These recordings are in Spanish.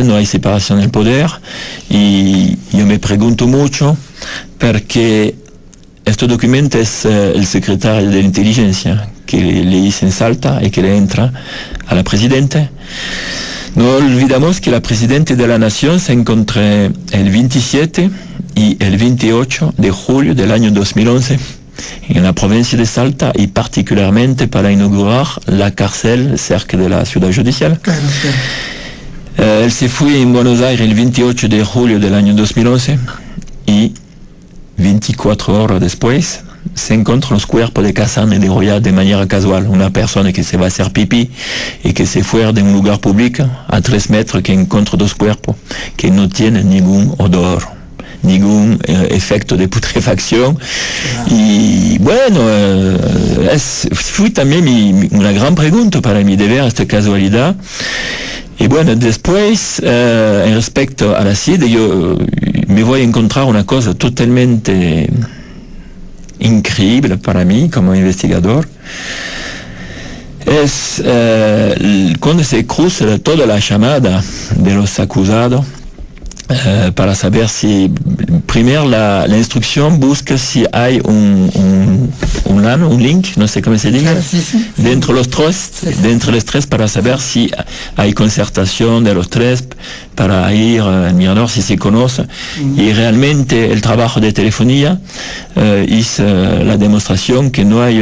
no hay separación del poder, y yo me pregunto mucho porque este documento es el secretario de inteligencia que le hizo en Salta y que le entra a la presidenta. No olvidamos que la presidenta de la nación se encontró el 27 y el 28 de julio del año 2011 en la provincia de Salta, y particularmente para inaugurar la cárcel cerca de la ciudad judicial. Claro. Él se fue en Buenos Aires el 28 de julio del año 2011 y 24 horas después se encuentran los cuerpos de Khaçan y de Degollado de manera casual. Una persona que se va a hacer pipí y que se fue de un lugar público a 3 metros, que encuentra 2 cuerpos que no tienen ningún odor, ningún efecto de putrefacción. Y bueno, fue también una gran pregunta para mí de ver esta casualidad. Y bueno, después, en respecto a la CID, yo me voy a encontrar una cosa totalmente increíble para mí como investigador. Es cuando se cruza toda la llamada de los acusados, para saber si, primero la instrucción busca si hay un link, no sé cómo se dice, claro, sí. dentro de los tres, para saber si hay concertación de los tres, para ir al mirador si se conoce. Y realmente el trabajo de telefonía hizo la demostración que no hay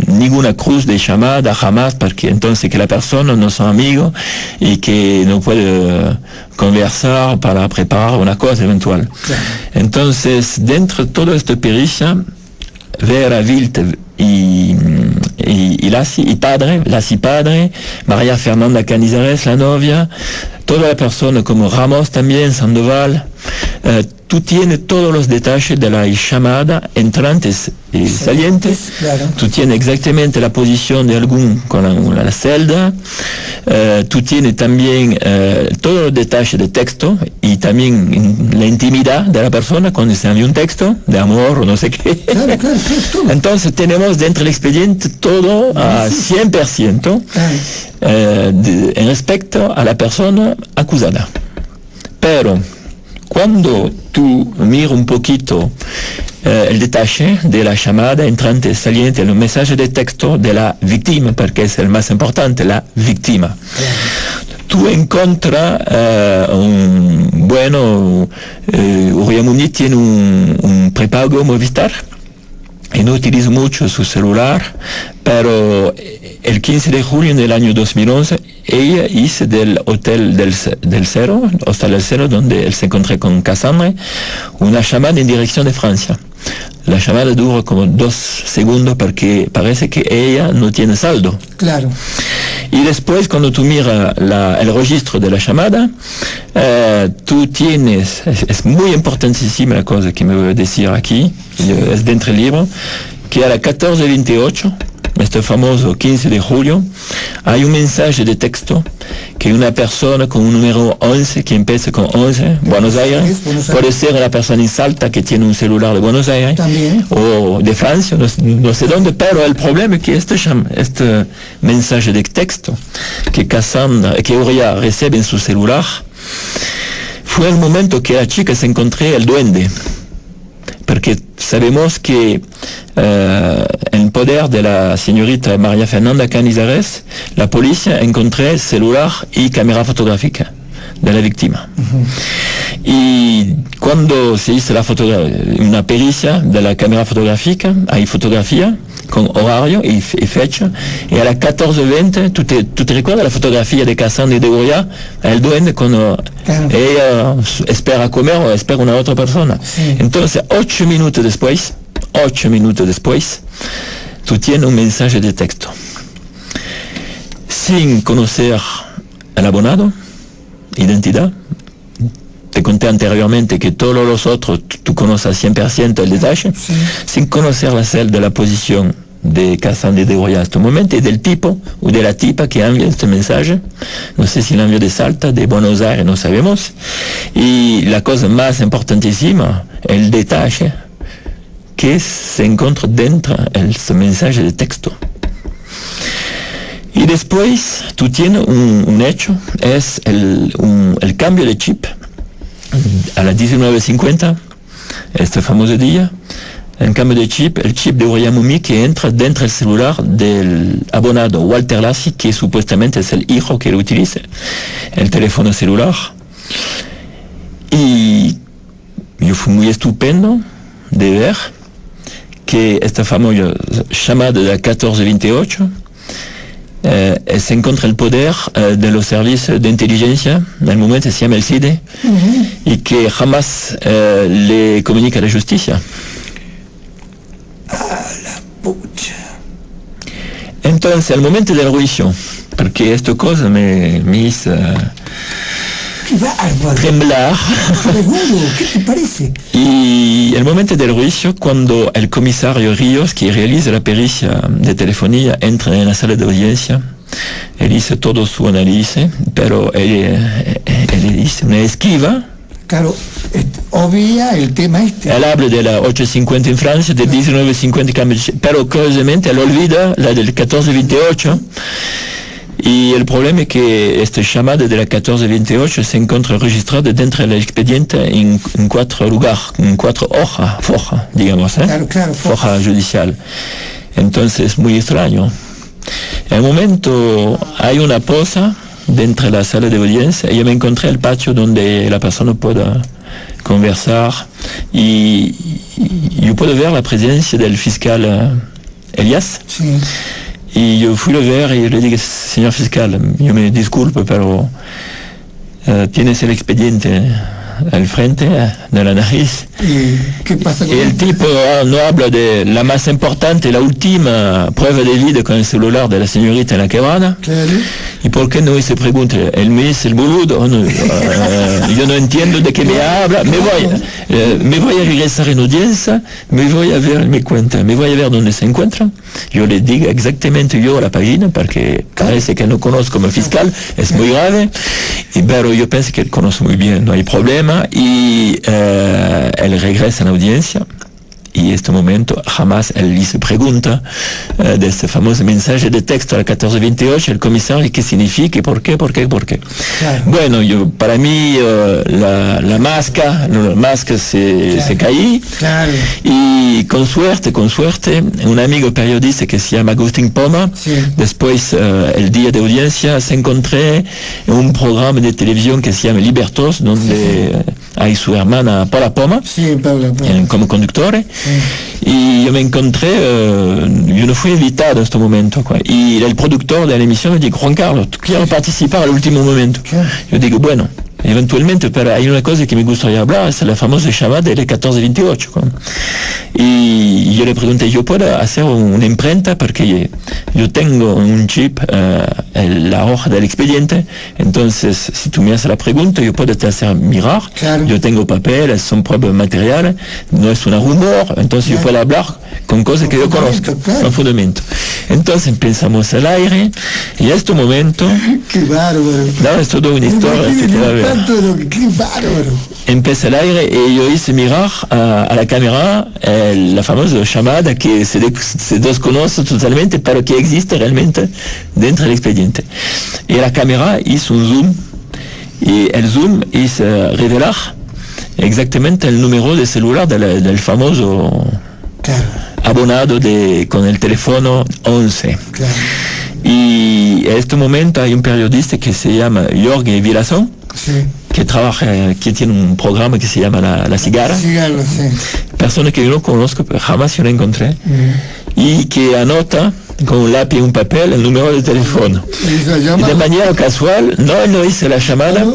ninguna cruz de llamada jamás, porque entonces que la persona no son amigos y que no puede conversar para preparar una cosa eventual. Claro. Entonces, dentro de toda esta pericia, Vera Wild y padre, María Fernanda Canizares, la novia, toda la persona como Ramos también, Sandoval, tú tienes todos los detalles de la llamada, entrantes y salientes. Claro. Tú tienes exactamente la posición de algún con la celda. Tú tienes también todos los detalles de texto y también la intimidad de la persona cuando se envía un texto de amor o no sé qué. Claro, todo. Entonces tenemos dentro del expediente todo a 100% en respecto a la persona acusada. Pero cuando tú miras un poquito el detalle de la llamada entrante, saliente, el mensaje de texto de la víctima, porque es el más importante, la víctima. Tú encuentras Uria Muniz tiene un prepago Movistar y no utiliza mucho su celular, pero el 15 de julio del año 2011 ella hizo del Hotel del Cero, donde él se encontró con Cassandre, una llamada en dirección de Francia. La llamada dura como 2 segundos porque parece que ella no tiene saldo. Claro. Y después, cuando tú miras el registro de la llamada, tú tienes, es muy importantísima la cosa que me voy a decir aquí, es dentro del libro, que a las 14:28, este famoso 15 de julio, hay un mensaje de texto que una persona con un número 11, que empieza con 11, Buenos Aires, puede ser una persona en Salta que tiene un celular de Buenos Aires, también, o de Francia, no sé dónde, pero el problema es que este mensaje de texto que Uria recibe en su celular, fue el momento que la chica se encontró el duende. Porque sabemos que en poder de la señorita María Fernanda Canizares, la policía encontró el celular y cámara fotográfica de la víctima. Y cuando se hizo una pericia de la cámara fotográfica, hay fotografía con horario y fecha, y a las 14:20, ¿tú te recuerdas la fotografía de Cassandre y de Degollado? El duende cuando ella espera comer o espera una otra persona. Sí. Entonces, 8 minutos después, tú tienes un mensaje de texto. Sin conocer al abonado, identidad. Te conté anteriormente que todos los otros tú conoces al 100% el detalle, sí. Sin conocer la celda de la posición de Cassandre y de Degollado en este momento y del tipo o de la tipa que envía este mensaje. No sé si la envió de Salta, de Buenos Aires, no sabemos. Y la cosa más importantísima, el detalle que se encuentra dentro de este mensaje de texto. Y después tú tienes un hecho, es el cambio de chip a las 19:50, este famoso día. En cambio de chip, el chip de Uriah Mumi que entra dentro del celular del abonado Walter Lassi, que supuestamente es el hijo que lo utiliza el teléfono celular. Y yo fui muy estupendo de ver que esta famosa llamada de la 1428 se encuentra el poder de los servicios de inteligencia, en el momento se llama el CIDE, y que jamás le comunica a la justicia. La pucha. Entonces, al momento del juicio, porque esta cosa me hizo temblar. Seguro, ¿qué te parece? Y el momento del juicio, cuando el comisario Ríos, que realiza la pericia de telefonía, entra en la sala de audiencia, él hizo todo su análisis, pero él hizo una esquiva. Claro, obvia el tema este. Él habla de la 850 en Francia, de 1950, pero curiosamente él olvida la del 1428. Y el problema es que esta llamada de la 1428 se encuentra registrada dentro del expediente en 4 lugares, en 4 hojas, digamos, Claro, foja judicial. Entonces, muy extraño. En el momento hay una pausa dentro de la sala de audiencia y yo me encontré el patio donde la persona pueda conversar y yo puedo ver la presencia del fiscal Elias. Sí. Y yo fui a ver y le dije, señor fiscal, yo me disculpo, pero tienes el expediente al frente de la nariz. ¿Y qué pasa con el tipo no habla de la más importante, la última prueba de vida con el celular de la señorita en la quebrada. Claro. ¿Y por qué no se pregunta? Él me dice el boludo, no, yo no entiendo de qué me habla, me voy a regresar en audiencia, me voy a ver mi cuenta, me voy a ver dónde se encuentra. Yo le digo exactamente yo a la página, porque parece que no conozco como fiscal, es muy grave, pero yo pienso que él conoce muy bien, no hay problema, y él regresa en audiencia. Y en este momento jamás él hizo pregunta de este famoso mensaje de texto a la 1428, el comisario, ¿qué significa? ¿Por qué? Claro. Bueno, para mí la máscara se caí. Claro. Y con suerte, un amigo periodista que se llama Agustín Poma, sí. Después el día de audiencia se encontré en un programa de televisión que se llama Libertos, donde hay su hermana Paula Poma, como conductora. Y yo me encontré, yo no fui invitado en este momento, y el productor de la emisión me dijo, Juan Carlos, quiero participar al último momento. Yo digo, bueno, eventualmente, pero hay una cosa que me gustaría hablar, es la famosa llamada del 1428. Y yo le pregunté, ¿yo puedo hacer una imprenta? Porque yo tengo un chip, la hoja del expediente, entonces si tú me haces la pregunta, yo puedo te hacer mirar. Claro. Yo tengo papeles, son pruebas materiales, no es un rumor, entonces yo puedo hablar con cosas que yo conozco, con fundamento. Entonces empezamos al aire, y en este momento... ¡Qué bárbaro! No, es toda una historia que te va a ver. ¡Qué bárbaro! Empieza el aire y yo hice mirar a la cámara la famosa llamada que se desconoce totalmente, pero que existe realmente dentro del expediente. Y la cámara hizo un zoom, y el zoom hizo revelar exactamente el número de celular del famoso abonado con el teléfono 11. Claro. Y en este momento hay un periodista que se llama Jorge Vilazón, que tiene un programa que se llama La Cigarra. Persona que yo no conozco, pero jamás yo la encontré. Y que anota con un lápiz y un papel el número de teléfono. Y de manera casual, él no hizo la llamada.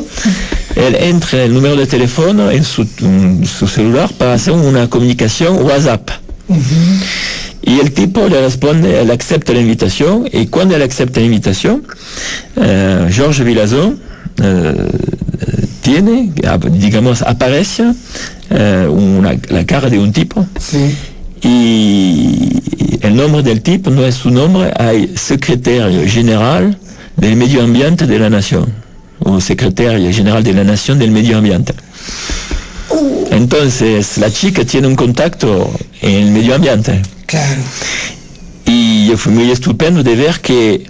Él entra el número de teléfono en su celular para hacer una comunicación WhatsApp. Y el tipo le responde, él acepta la invitación, y cuando él acepta la invitación, Jorge Vilazón aparece la cara de un tipo, y el nombre del tipo no es su nombre, hay secretario general del medio ambiente de la nación, o secretario general de la nación del medio ambiente. Entonces la chica tiene un contacto en el medio ambiente. Claro. Y fue muy estupendo de ver que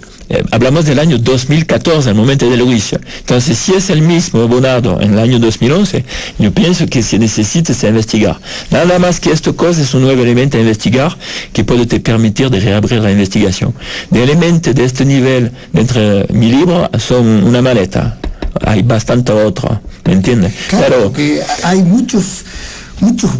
hablamos del año 2014, al momento del juicio. Entonces, si es el mismo abonado en el año 2011, yo pienso que se necesita investigar. Nada más que esta cosa es un nuevo elemento a investigar que puede te permitir de reabrir la investigación. De elementos de este nivel dentro de mi libro son una maleta. Hay bastante otro, ¿me entiendes? Claro, que hay muchos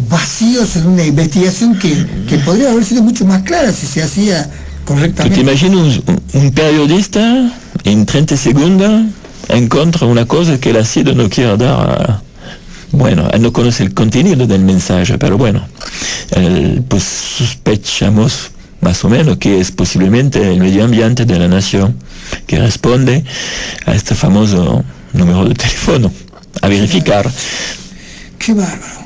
vacíos en una investigación que podría haber sido mucho más clara si se hacía correctamente. ¿Te imaginas un periodista en 30 segundos encuentra una cosa que el SIDA no quiere dar? Bueno, él no conoce el contenido del mensaje, pero bueno, pues sospechamos más o menos que es posiblemente el medio ambiente de la nación que responde a este famoso número de teléfono. A verificar. Qué bárbaro.